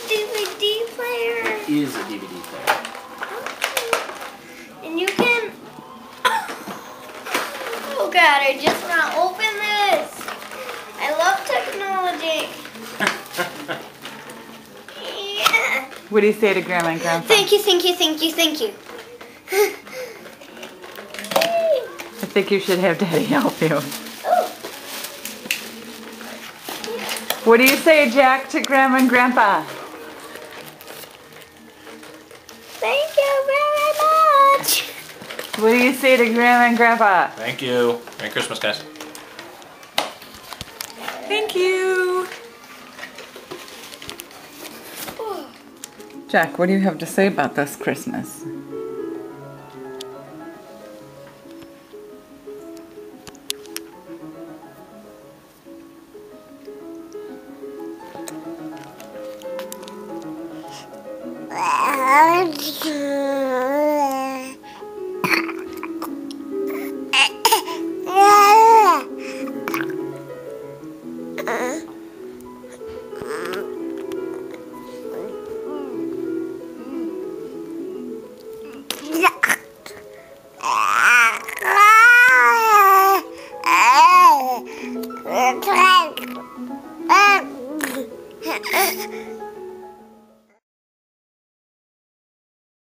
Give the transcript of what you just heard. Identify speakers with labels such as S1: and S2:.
S1: DVD player.
S2: It is a DVD player.
S1: And you can... Oh God, I just want to open this. I love technology. Yeah.
S3: What do you say to Grandma and Grandpa?
S1: Thank you, thank you, thank you, thank you.
S3: I think you should have Daddy help you.
S1: Oh.
S3: What do you say, Jack, to Grandma and Grandpa?
S1: Thank you very much.
S3: What do you say to Grandma and Grandpa?
S2: Thank you. Merry Christmas, guys.
S3: Thank you. Jack, what do you have to say about this Christmas?